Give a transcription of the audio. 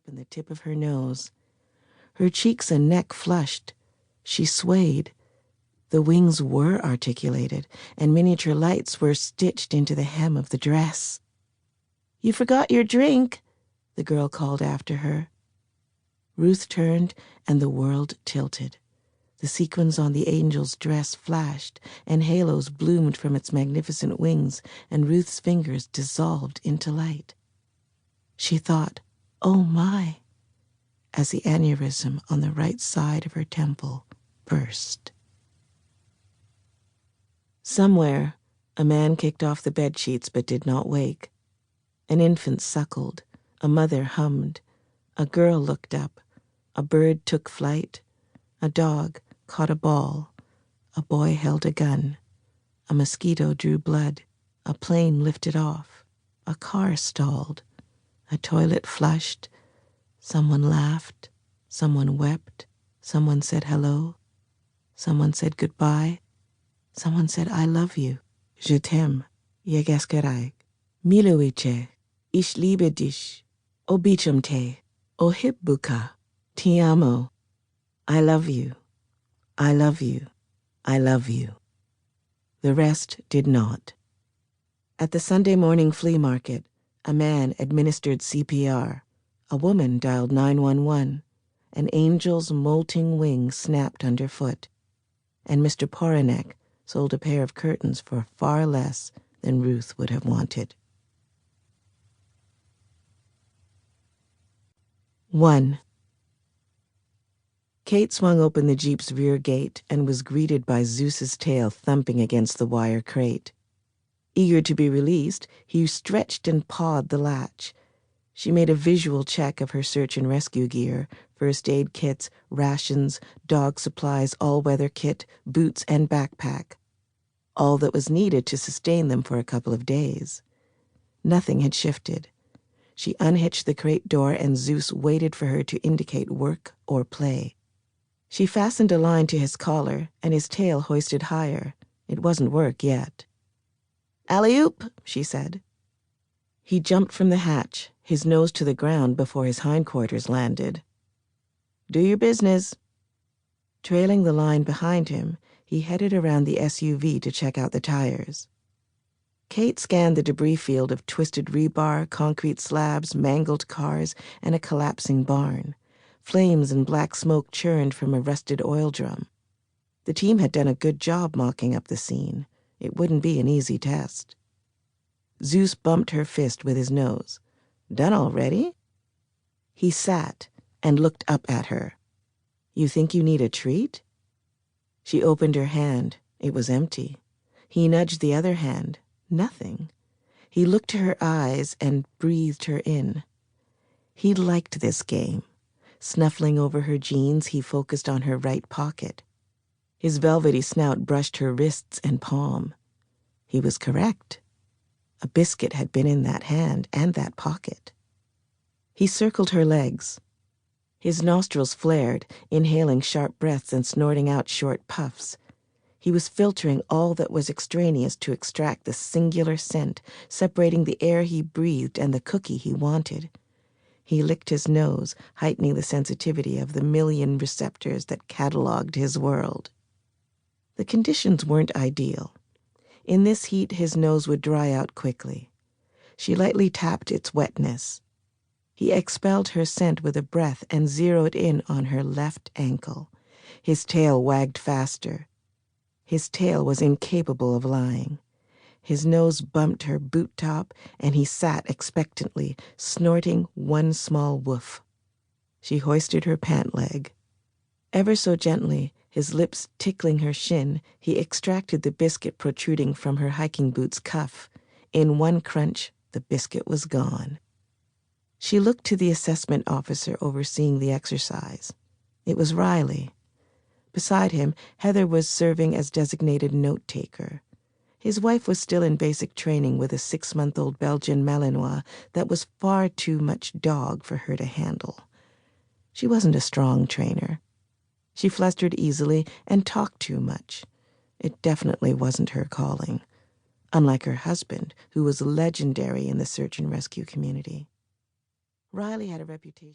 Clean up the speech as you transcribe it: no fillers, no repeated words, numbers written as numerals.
up in the tip of her nose. Her cheeks and neck flushed. She swayed. The wings were articulated, and miniature lights were stitched into the hem of the dress. "You forgot your drink," the girl called after her. Ruth turned, and the world tilted. The sequins on the angel's dress flashed, and halos bloomed from its magnificent wings, and Ruth's fingers dissolved into light. She thought, "Oh my," as the aneurysm on the right side of her temple burst. Somewhere, a man kicked off the bedsheets but did not wake. An infant suckled, a mother hummed, a girl looked up, a bird took flight, a dog caught a ball, a boy held a gun, a mosquito drew blood, a plane lifted off, a car stalled, a toilet flushed, someone laughed, someone wept, someone said hello, someone said goodbye, someone said I love you, je t'aime, jegeskerijk, miluiche, ich liebe dich, obichumte, ohibbuka, ti amo, I love you, I love you, I love you. The rest did not. At the Sunday morning flea market, a man administered CPR, a woman dialed 911, an angel's molting wing snapped underfoot, and Mr. Poranek sold a pair of curtains for far less than Ruth would have wanted. 1. Kate swung open the Jeep's rear gate and was greeted by Zeus's tail thumping against the wire crate. Eager to be released, he stretched and pawed the latch. She made a visual check of her search and rescue gear, first aid kits, rations, dog supplies, all-weather kit, boots, and backpack. All that was needed to sustain them for a couple of days. Nothing had shifted. She unhitched the crate door and Zeus waited for her to indicate work or play. She fastened a line to his collar and his tail hoisted higher. It wasn't work yet. "Alley-oop," she said. He jumped from the hatch, his nose to the ground before his hindquarters landed. "Do your business." Trailing the line behind him, he headed around the SUV to check out the tires. Kate scanned the debris field of twisted rebar, concrete slabs, mangled cars, and a collapsing barn. Flames and black smoke churned from a rusted oil drum. The team had done a good job mocking up the scene. It wouldn't be an easy test. Zeus bumped her fist with his nose. "Done already?" He sat and looked up at her. "You think you need a treat?" She opened her hand. It was empty. He nudged the other hand. Nothing. He looked to her eyes and breathed her in. He liked this game. Snuffling over her jeans, he focused on her right pocket. His velvety snout brushed her wrists and palm. He was correct. A biscuit had been in that hand and that pocket. He circled her legs. His nostrils flared, inhaling sharp breaths and snorting out short puffs. He was filtering all that was extraneous to extract the singular scent, separating the air he breathed and the cookie he wanted. He licked his nose, heightening the sensitivity of the million receptors that cataloged his world. The conditions weren't ideal. In this heat, his nose would dry out quickly. She lightly tapped its wetness. He expelled her scent with a breath and zeroed in on her left ankle. His tail wagged faster. His tail was incapable of lying. His nose bumped her boot top, and he sat expectantly, snorting one small woof. She hoisted her pant leg. Ever so gently, his lips tickling her shin, he extracted the biscuit protruding from her hiking boot's cuff. In one crunch, the biscuit was gone. She looked to the assessment officer overseeing the exercise. It was Riley. Beside him, Heather was serving as designated note-taker. His wife was still in basic training with a 6-month-old Belgian Malinois that was far too much dog for her to handle. She wasn't a strong trainer. She flustered easily and talked too much. It definitely wasn't her calling, unlike her husband, who was legendary in the search and rescue community. Riley had a reputation.